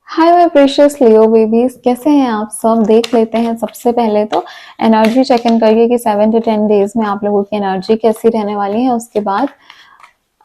Hi my precious Leo babies, कैसे हैं आप सब। देख लेते हैं सबसे पहले तो एनर्जी चेक इन करके कि 7 to 10 डेज में आप लोगों की एनर्जी कैसी रहने वाली है। उसके बाद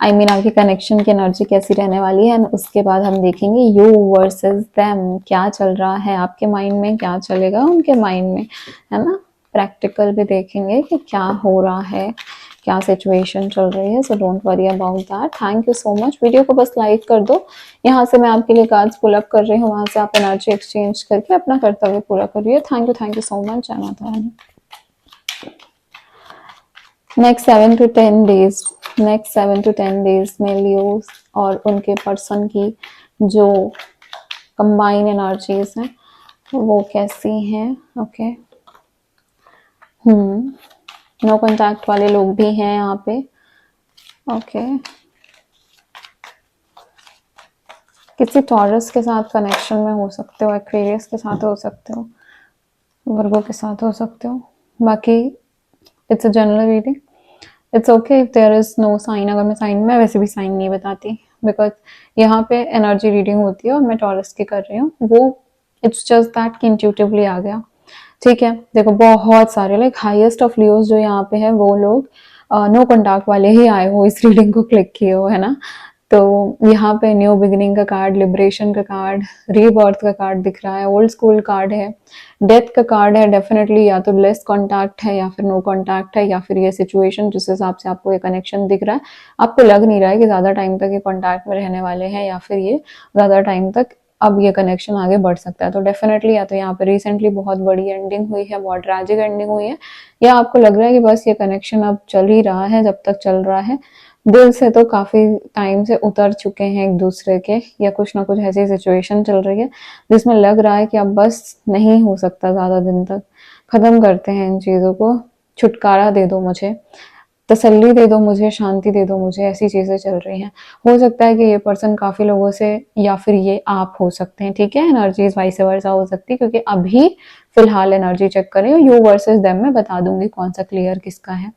आपकी कनेक्शन की एनर्जी कैसी रहने वाली है। उसके बाद हम देखेंगे यू वर्सेस देम, क्या चल रहा है आपके माइंड में, क्या चलेगा उनके माइंड में, है ना। प्रैक्टिकल भी देखेंगे कि क्या हो रहा है, क्या सिचुएशन चल रही है। So don't worry about that. Thank you so much. Video को बस लाइक कर दो। यहाँ से मैं आपके लिए कार्ड्स पुल अप कर रही हूँ, वहां से आप एनर्जी एक्सचेंज करके अपना कर्तव्य पूरा करिए। Thank you so much. जय Mata Rani. Next 7 to 10 days में लियो और उनके पर्सन की जो कंबाइन एनर्जीज हैं वो कैसी हैं। ओके, नो कांटेक्ट वाले लोग भी हैं यहाँ पे। ओके, किसी टॉरस के साथ कनेक्शन में हो सकते हो, एक्वेरियस के साथ हो सकते हो, वर्गो के साथ हो सकते हो। बाकी it's a general reading. It's okay if there is no sign. अगर मैं साइन, मैं वैसे भी साइन नहीं बताती बिकॉज यहाँ पे एनर्जी रीडिंग होती है और मैं टॉरस की कर रही हूँ। वो इट्स जस्ट दैट कि इंट्यूटिवली आ गया। ठीक है, देखो बहुत सारे लाइक हाईएस्ट ऑफ लियोस जो यहाँ पे है वो लोग नो कॉन्टैक्ट वाले ही आए हो, इस रीडिंग को क्लिक किए हो, है ना। तो यहाँ पे न्यू बिगिनिंग का कार्ड, लिबरेशन का कार्ड, रीबर्थ का कार्ड दिख रहा है, ओल्ड स्कूल कार्ड है, डेथ का कार्ड है। डेफिनेटली या तो लेस कांटेक्ट है या फिर नो कांटेक्ट है, या फिर ये सिचुएशन जिस हिसाब से आपको ये कनेक्शन दिख रहा है, आपको लग नहीं रहा है कि ज्यादा टाइम तक ये कांटेक्ट में रहने वाले हैं या फिर ये ज्यादा टाइम तक अब ये कनेक्शन आगे बढ़ सकता है। तो डेफिनेटली या तो यहाँ पे रिसेंटली बहुत बड़ी एंडिंग हुई है, बहुत ट्रैजिक एंडिंग हुई है, या आपको लग रहा है कि बस ये कनेक्शन अब चल ही रहा है। जब तक चल रहा है, दिल से तो काफी टाइम से उतर चुके हैं एक दूसरे के, या कुछ ना कुछ ऐसी सिचुएशन चल रही है जिसमें लग रहा है कि अब बस नहीं हो सकता ज्यादा दिन तक, खत्म करते हैं इन चीजों को, छुटकारा दे दो मुझे, तसल्ली दे दो मुझे, शांति दे दो मुझे, ऐसी चीजें चल रही हैं। हो सकता है कि ये पर्सन काफी लोगों से, या फिर ये आप हो सकते हैं। ठीक है, एनर्जीज वाइस वर्सा हो सकती है, क्योंकि अभी फिलहाल एनर्जी चेक करें, यू वर्सेस देम में बता दूंगी कौन सा क्लियर किसका है।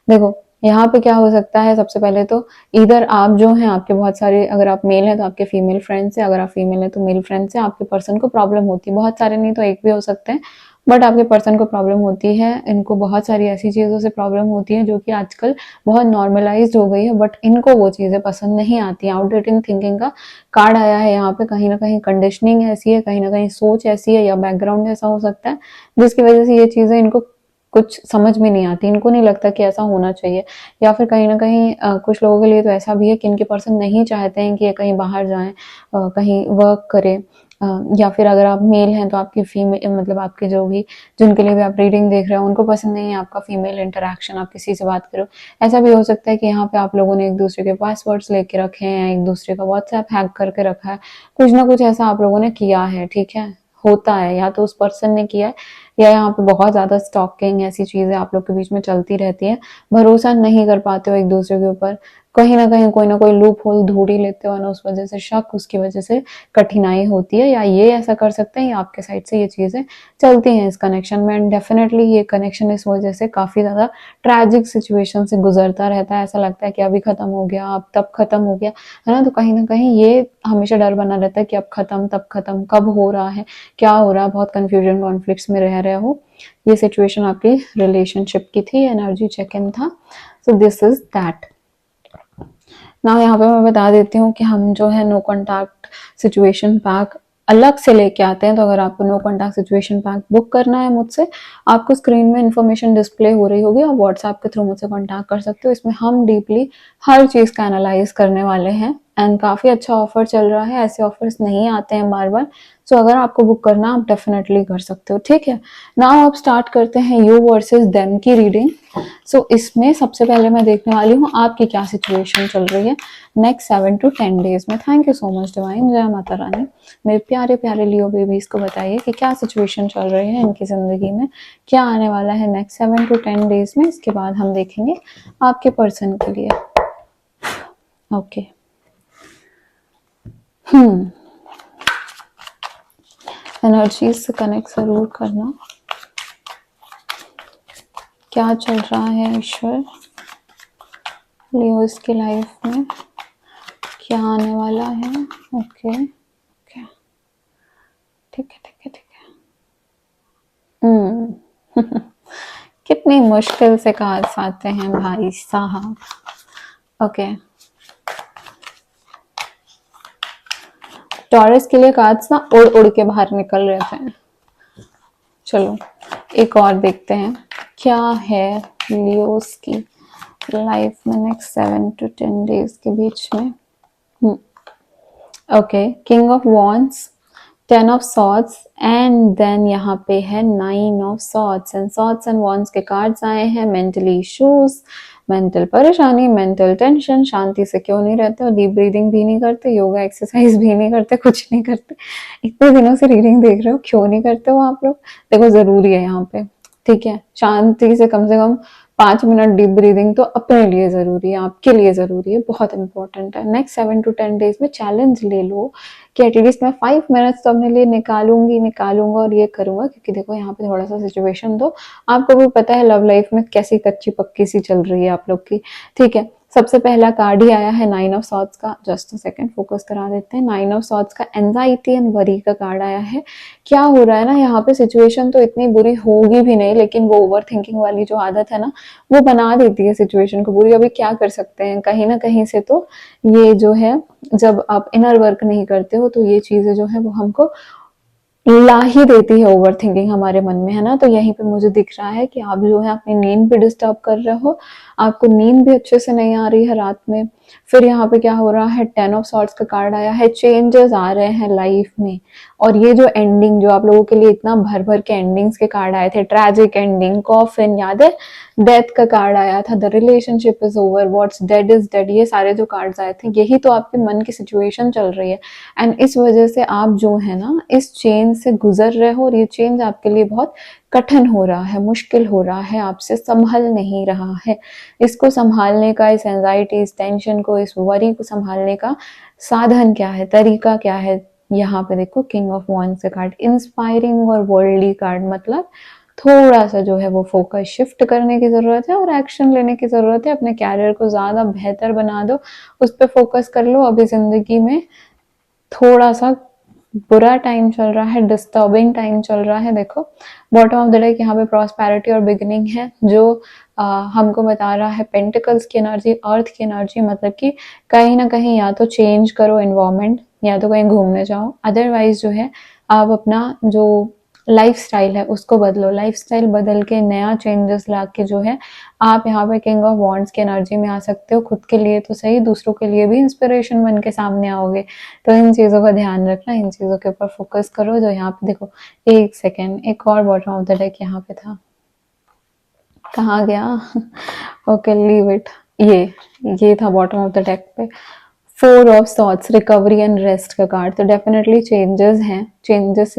देखो यहाँ पे क्या हो सकता है, सबसे पहले तो इधर आप जो हैं, आपके बहुत सारे, अगर आप मेल हैं तो आपके फीमेल फ्रेंड्स हैं, अगर आप फीमेल हैं तो मेल फ्रेंड्स हैं, आपके पर्सन को प्रॉब्लम होती है। बहुत सारे नहीं तो एक भी हो सकते हैं, बट आपके पर्सन को प्रॉब्लम होती है। इनको बहुत सारी ऐसी चीजों से प्रॉब्लम होती है जो कि आजकल बहुत नॉर्मलाइज्ड हो गई है, बट इनको वो चीजें पसंद नहीं आती। आउटडेटेड थिंकिंग का कार्ड आया है यहाँ पे। कहीं ना कहीं कंडीशनिंग ऐसी है, कहीं ना कहीं सोच ऐसी है, या बैकग्राउंड ऐसा हो सकता है जिसकी वजह से ये चीजें इनको कुछ समझ में नहीं आती, इनको नहीं लगता कि ऐसा होना चाहिए। या फिर कहीं ना कहीं कुछ लोगों के लिए तो ऐसा भी है कि इनके पर्सन नहीं चाहते हैं कि ये कहीं बाहर जाएं, कहीं वर्क करें, या फिर अगर आप मेल हैं तो आपकी फीमेल, मतलब आपके जो भी, जिनके लिए भी आप रीडिंग देख रहे हो, उनको पसंद नहीं है आपका फीमेल इंटरेक्शन, आप किसी से बात करो। ऐसा भी हो सकता है कि यहाँ पे आप लोगों ने एक दूसरे के पासवर्ड्स लेके रखे हैं, एक दूसरे का व्हाट्सएप हैक करके रखा है, कुछ ना कुछ ऐसा आप लोगों ने किया है। ठीक है, होता है, या तो उस पर्सन ने किया है, या यहाँ पे बहुत ज्यादा स्टॉकिंग, ऐसी चीजें आप लोग के बीच में चलती रहती है। भरोसा नहीं कर पाते हो एक दूसरे के ऊपर, कहीं ना कोई लूप होल ढूंढ ही लेते हो ना, उस वजह से शक, उसकी वजह से कठिनाई होती है, या ये ऐसा कर सकते हैं या आपके साइड से ये चीजें चलती हैं इस कनेक्शन में। एंड डेफिनेटली ये कनेक्शन इस वजह से काफी ज्यादा ट्रैजिक सिचुएशन से गुजरता रहता है। ऐसा लगता है कि अभी खत्म हो गया, अब तब खत्म हो गया, है ना। तो कहीं ना कहीं ये हमेशा डर बना रहता है कि अब खत्म, तब खत्म, कब हो रहा है, क्या हो रहा है, बहुत कंफ्यूजन कॉन्फ्लिक्ट्स में रह रहे हो। ये सिचुएशन आपकी रिलेशनशिप की थी, एनर्जी चेक इन था। So this is that. ना यहाँ पे मैं बता देती हूँ कि हम जो है नो कॉन्टैक्ट सिचुएशन पैक अलग से लेके आते हैं। तो अगर आपको no contact situation pack book करना है मुझसे, आपको स्क्रीन में इन्फॉर्मेशन डिस्प्ले हो रही होगी, आप व्हाट्सएप के थ्रू मुझसे कॉन्टैक्ट कर सकते हो। इसमें हम डीपली हर चीज का एनालाइज करने वाले हैं, एंड काफी अच्छा ऑफर चल रहा है, ऐसे ऑफर्स नहीं आते हैं बार बार। सो अगर आपको बुक करना, आप डेफिनेटली कर सकते हो। ठीक है, नाउ आप स्टार्ट करते हैं यू वर्सेस देम की रीडिंग। सो इसमें सबसे पहले मैं देखने वाली हूँ आपकी क्या सिचुएशन चल रही है नेक्स्ट 7 to 10 डेज में। Thank you so much divine, जय माता रानी। मेरे प्यारे प्यारे लियो बेबीज को बताइए कि क्या सिचुएशन चल रही है इनकी जिंदगी में, क्या आने वाला है नेक्स्ट 7 to 10 डेज में। इसके बाद हम देखेंगे आपके पर्सन के लिए। ओके, एनर्जीज से कनेक्ट जरूर करना। क्या चल रहा है ईश्वर लियोस की लाइफ में, क्या आने वाला है। ओके ओके, ठीक है, ठीक है, ठीक है। कितनी मुश्किल से कार्ड्स आते हैं भाई साहब। ओके, टॉरस के लिए कार्ड्स ना उड़ उड़ के बाहर निकल रहे थे। चलो एक और देखते हैं क्या है लियोस की लाइफ में नेक्स्ट 7 to 10 डेज के बीच में। Okay, king of wands, 10 of swords and then यहाँ पे है 9 of swords and swords and wands के कार्ड्स आए हैं। मेंटली इश्यूज, मेंटल परेशानी, मेंटल टेंशन, शांति से क्यों नहीं रहते हो, डीप ब्रीदिंग भी नहीं करते, योगा एक्सरसाइज भी नहीं करते, कुछ नहीं करते, इतने दिनों से रीडिंग देख रहे हो, क्यों नहीं करते हो आप लोग? देखो जरूरी है यहाँ पे, ठीक है, शांति से कम 5 मिनट डीप ब्रीदिंग तो अपने लिए जरूरी है, आपके लिए जरूरी है, बहुत इंपॉर्टेंट है। नेक्स्ट 7 to 10 डेज में चैलेंज ले लो कि एटलीस्ट मैं 5 मिनट्स तो अपने लिए निकालूंगा और ये करूंगा, क्योंकि देखो यहाँ पे थोड़ा सा सिचुएशन तो आपको भी पता है लव लाइफ में कैसी कच्ची पक्की सी चल रही है आप लोग की, ठीक है। सबसे पहला कार्ड ही आया है 9 of swords का, जस्ट अ सेकंड फोकस करा देते हैं। 9 of swords का एंजाइटी एंड वरी का कार्ड आया है। क्या हो रहा है ना, यहाँ पे सिचुएशन तो इतनी बुरी होगी भी नहीं, लेकिन वो ओवर थिंकिंग वाली जो आदत है ना, वो बना देती है सिचुएशन को बुरी। अभी क्या कर सकते हैं, कहीं ना कहीं से तो ये जो है, जब आप इनर वर्क नहीं करते हो तो ये चीजें जो है वो हमको ला ही देती है ओवर थिंकिंग हमारे मन में, है ना। तो यहीं पे मुझे दिख रहा है कि आप जो है अपनी नींद भी डिस्टर्ब कर रहे हो, आपको नींद भी अच्छे से नहीं आ रही है रात में। फिर यहाँ पे क्या हो रहा है, 10 of swords का कार्ड आया है, चेंजेस आ रहे हैं लाइफ में। और ये जो एंडिंग, जो आप लोगों के लिए इतना भर भर के एंडिंग्स के कार्ड आए थे, ट्रेजिक एंडिंग, कॉफिन, याद है, डेथ का कार्ड आया था, the relationship is over, what's dead is dead, ये सारे जो कार्ड्स आए थे, यही तो आपके मन की सिचुएशन चल रही है। एंड इस वजह से आप जो है ना इस चेंज से गुजर रहे हो, और ये चेंज आपके लिए बहुत कठिन हो रहा है, मुश्किल हो रहा है, आपसे संभल नहीं रहा है। इसको संभालने का, इस एंजाइटी, इस टेंशन को, इस वरी को संभालने का साधन क्या है, तरीका क्या है? यहाँ पे देखो किंग ऑफ वॉन्ड्स का कार्ड, इंस्पायरिंग और वर्ल्डली कार्ड, मतलब थोड़ा सा जो है वो फोकस शिफ्ट करने की जरूरत है और एक्शन लेने की जरूरत है। अपने कैरियर को ज्यादा बेहतर बना दो, उस पर फोकस कर लो। अभी जिंदगी में थोड़ा सा बुरा टाइम चल रहा है, डिस्टर्बिंग टाइम चल रहा है। देखो बॉटम ऑफ द डेक यहाँ पे प्रॉस्पेरिटी और बिगिनिंग है, जो हमको बता रहा है पेंटिकल्स की एनर्जी, अर्थ की एनर्जी, मतलब कि कहीं ना कहीं या तो चेंज करो एनवायरमेंट, या तो कहीं घूमने जाओ, अदरवाइज जो है आप अपना जो लाइफ स्टाइल है उसको बदलो। लाइफ स्टाइल बदल के नया चेंजेस ला के जो है आप यहाँ पे किंग ऑफ वॉन्ड्स की एनर्जी में आ सकते हो। खुद के लिए तो सही, दूसरों के लिए भी इंस्पिरेशन बन के सामने आओगे। तो इन चीजों का ध्यान रखना, इन चीजों के ऊपर फोकस करो। जो यहाँ पे देखो, एक सेकेंड, एक और बॉटम ऑफ द डेक यहाँ पे था, कहाँ गया? ओके लीव इट, ये था बॉटम ऑफ द डेक पे। 4 of swords, recovery and rest का कार्ड। तो डेफिनेटली चेंजेस हैं, चेंजेस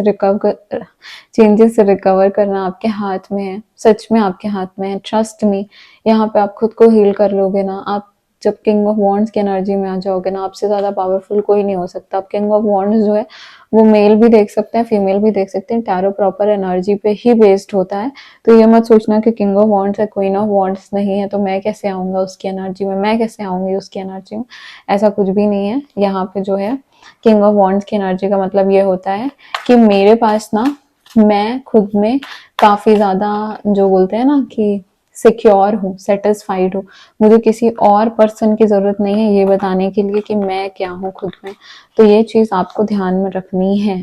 रिकवर करना आपके हाथ में है, सच में आपके हाथ में है, ट्रस्ट मी। यहाँ पे आप खुद को हील कर लोगे ना, आप जब किंग ऑफ वॉन्ड्स की एनर्जी में आ जाओगे ना, आपसे ज्यादा पावरफुल कोई नहीं हो सकता। आप किंग ऑफ वॉन्ड्स जो है वो मेल भी देख सकते हैं, फीमेल भी देख सकते हैं, टैरो प्रॉपर एनर्जी पे ही बेस्ड होता है। तो ये मत सोचना कि किंग ऑफ वॉन्ड्स है, क्वीन ऑफ वॉन्ड्स नहीं है, तो मैं कैसे आऊंगा उसकी एनर्जी में, मैं कैसे आऊंगी उसकी एनर्जी में, ऐसा कुछ भी नहीं है। यहाँ पे जो है किंग ऑफ वॉन्ड्स की एनर्जी का मतलब ये होता है कि मेरे पास ना, मैं खुद में काफी ज्यादा, जो बोलते हैं ना कि सिक्योर हूँ, सेटिस्फाइड हूँ, मुझे किसी और पर्सन की जरूरत नहीं है ये बताने के लिए कि मैं क्या हूँ खुद में। तो ये चीज आपको ध्यान में रखनी है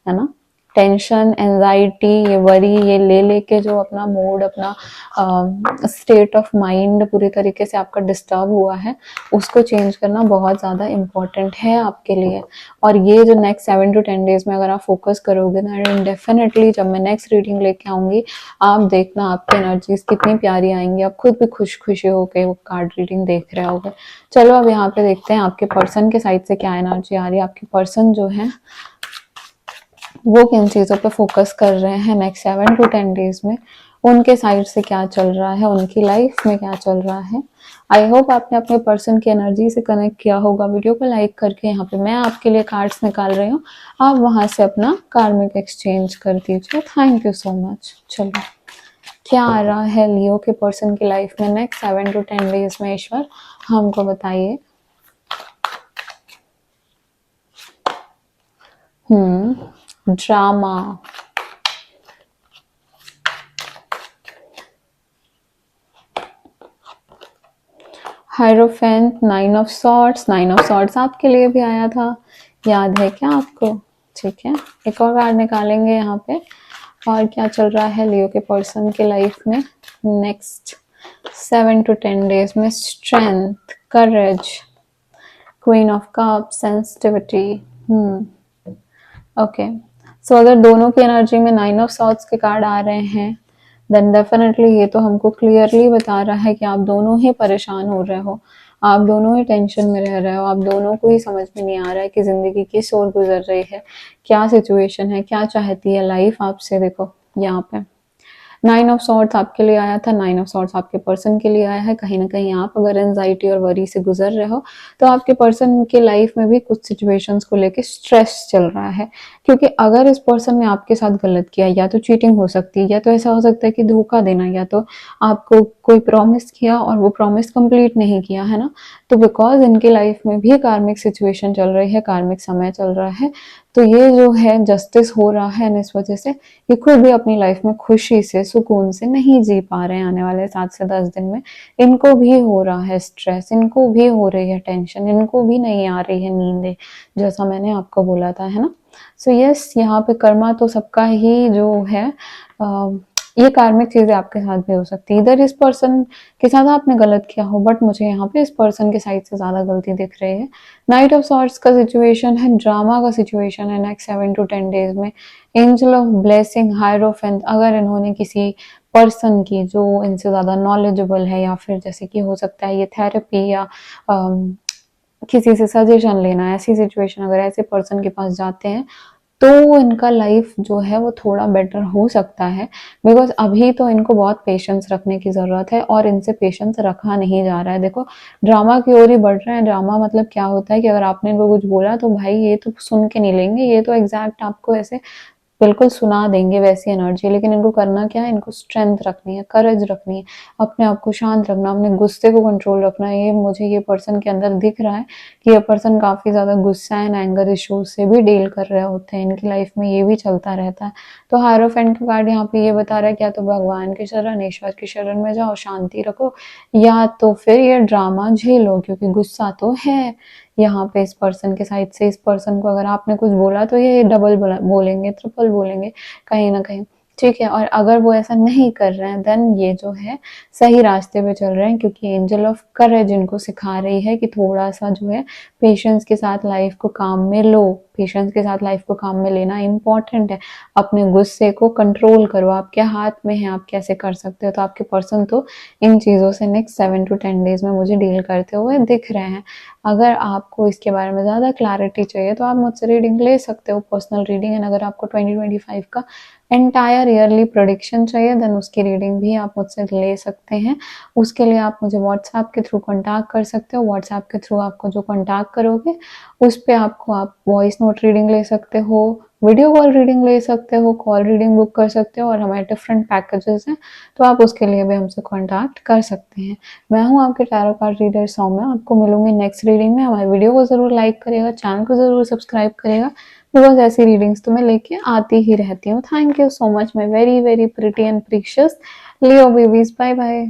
ना। टेंशन, एंजाइटी, ये वरी, ये ले लेके जो अपना मूड, अपना स्टेट ऑफ माइंड पूरी तरीके से आपका डिस्टर्ब हुआ है, उसको चेंज करना बहुत ज़्यादा इम्पोर्टेंट है आपके लिए। और ये जो नेक्स्ट 7 to 10 डेज में अगर आप फोकस करोगे ना, डेफिनेटली जब मैं नेक्स्ट रीडिंग लेके आऊंगी, आप देखना आपकी एनर्जीज कितनी प्यारी आएंगी, आप खुद भी खुश खुशी होके वो कार्ड रीडिंग देख रहे होगे। चलो अब यहाँ पे देखते हैं आपके पर्सन के साइड से क्या एनर्जी आ रही है। आपके पर्सन जो है वो किन चीज़ों पे फोकस कर रहे हैं नेक्स्ट 7 to 10 डेज में, उनके साइड से क्या चल रहा है, उनकी लाइफ में क्या चल रहा है। आई होप आपने अपने पर्सन की एनर्जी से कनेक्ट किया होगा। वीडियो को लाइक करके यहाँ पे मैं आपके लिए कार्ड्स निकाल रही हूँ, आप वहां से अपना कार्मिक एक्सचेंज कर दीजिए। Thank you so much. चलो क्या आ रहा है लियो के पर्सन की लाइफ में नेक्स्ट 7 to 10 डेज में, ईश्वर हमको बताइए। Drama, hierophant, nine of swords. Nine of swords आपके लिए भी आया था, याद है क्या आपको? ठीक है, एक और कार्ड निकालेंगे यहाँ पे। और क्या चल रहा है लियो के पर्सन के लाइफ में नेक्स्ट 7 to 10 डेज में? Strength, courage, queen of cup, sensitivity. Okay, so अगर दोनों की एनर्जी में नाइन ऑफ सॉर्ड्स के कार्ड आ रहे हैं देन डेफिनेटली ये तो हमको क्लियरली बता रहा है कि आप दोनों ही परेशान हो रहे हो, आप दोनों ही टेंशन में रह रहे हो, आप दोनों को ही समझ में नहीं आ रहा है कि जिंदगी किस ओर गुजर रही है, क्या सिचुएशन है, क्या चाहती है लाइफ आपसे। देखो यहाँ पे नाइन ऑफ सॉर्ड्स आपके लिए आया था, नाइन ऑफ सॉर्ड्स आपके पर्सन के लिए आया है। कहीं ना कहीं आप अगर एंजाइटी और वरी से गुजर रहे हो तो आपके पर्सन के लाइफ में भी कुछ सिचुएशंस को लेके स्ट्रेस चल रहा है, क्योंकि अगर इस पर्सन ने आपके साथ गलत किया, या तो चीटिंग हो सकती है, या तो ऐसा हो सकता है कि धोखा देना, या तो आपको कोई प्रॉमिस किया और वो प्रॉमिस कंप्लीट नहीं किया, है ना। तो बिकॉज इनकी लाइफ में भी कार्मिक सिचुएशन चल रही है, कार्मिक समय चल रहा है, तो ये जो है जस्टिस हो रहा है इस वजह से ये खुद भी अपनी लाइफ में खुशी से सुकून से नहीं जी पा रहे हैं। आने वाले 7 से 10 दिन में इनको भी हो रहा है स्ट्रेस, इनको भी हो रही है टेंशन, इनको भी नहीं आ रही है नींद, जैसा मैंने आपको बोला था, है ना। सो यस, यहाँ पे कर्मा तो सबका ही जो है ये कार्मिक चीजें आपके साथ भी हो सकती है। इधर इस पर्सन के साथ आपने गलत किया हो, बट मुझे यहाँ पे इस पर्सन के साइड से ज्यादा गलती दिख रही है। नाइट ऑफ सॉर्ट्स का सिचुएशन है, ड्रामा का सिचुएशन है नेक्स्ट 7 to 10 डेज में। एंजल ऑफ ब्लेसिंग, हायरोफेंट, अगर इन्होंने किसी पर्सन की जो इनसे ज्यादा नॉलेजेबल है, या फिर जैसे कि हो सकता है ये थेरेपी या किसी से सजेशन लेना, ऐसी सिचुएशन अगर ऐसे पर्सन के पास जाते हैं तो इनका लाइफ जो है वो थोड़ा बेटर हो सकता है। बिकॉज अभी तो इनको बहुत पेशेंस रखने की ज़रूरत है और इनसे पेशेंस रखा नहीं जा रहा है। देखो ड्रामा की ओर ही बढ़ रहे हैं। ड्रामा मतलब क्या होता है कि अगर आपने इनको कुछ बोला तो भाई ये तो सुन के नहीं लेंगे, ये तो एग्जैक्ट आपको ऐसे बिल्कुल सुना देंगे वैसी एनर्जी। लेकिन इनको करना क्या है, इनको स्ट्रेंथ रखनी है, करेज रखनी है, अपने आप को शांत रखना, अपने गुस्से को कंट्रोल रखना है। ये मुझे ये पर्सन के अंदर दिख रहा है कि ये पर्सन काफी ज्यादा गुस्सा एंड एंगर इश्यूज से भी डील कर रहे होते हैं, इनकी लाइफ में ये भी चलता रहता है। तो हायरोफेंट का कार्ड यहाँ पे ये बता रहा है क्या तो भगवान के शरण, ईश्वर की शरण में जाओ, शांति रखो, या तो फिर ये ड्रामा झेलो, क्योंकि गुस्सा तो है यहाँ पे इस पर्सन के साइड से। इस पर्सन को अगर आपने कुछ बोला तो ये डबल बोलेंगे, ट्रिपल बोलेंगे कहीं ना कहीं, ठीक है। और अगर वो ऐसा नहीं कर रहे हैं देन ये जो है सही रास्ते पे चल रहे हैं, क्योंकि एंजल ऑफ करेज इनको सिखा रही है कि थोड़ा सा जो है पेशेंस के साथ लाइफ को काम में लो, पेशेंस के साथ लाइफ को काम में लेना इंपॉर्टेंट है। अपने गुस्से को कंट्रोल करो, आपके हाथ में है, आप कैसे कर सकते हो। तो आपके पर्सन तो इन चीज़ों से नेक्स्ट 7 to 10 डेज में मुझे डील करते हुए दिख रहे हैं। अगर आपको इसके बारे में ज़्यादा क्लैरिटी चाहिए तो आप मुझसे रीडिंग ले सकते हो, पर्सनल रीडिंग। एंड अगर आपको 2025 का एंटायर ईयरली प्रोडिक्शन चाहिए देन उसकी रीडिंग भी आप मुझसे ले सकते हैं। उसके लिए आप मुझे व्हाट्सएप के थ्रू कॉन्टैक्ट कर सकते हो। व्हाट्सएप के थ्रू आपको जो कॉन्टैक्ट करोगे उस पर आपको आप वॉइस नोट रीडिंग ले सकते हो, वीडियो कॉल रीडिंग ले सकते हो, कॉल रीडिंग बुक कर सकते हो, और हमारे डिफरेंट पैकेजेस हैं तो आप उसके लिए भी हमसे कॉन्टैक्ट कर सकते हैं। मैं हूँ आपके टैरो कार्ड रीडर सौम्या, आपको मिलूंगी नेक्स्ट रीडिंग में। हमारे वीडियो को जरूर लाइक करिएगा, चैनल को जरूर सब्सक्राइब करिएगा, बिकॉज ऐसी रीडिंग्स तो मैं लेके आती ही रहती हूँ। Thank you so much my very very pretty and precious Leo babies, bye bye.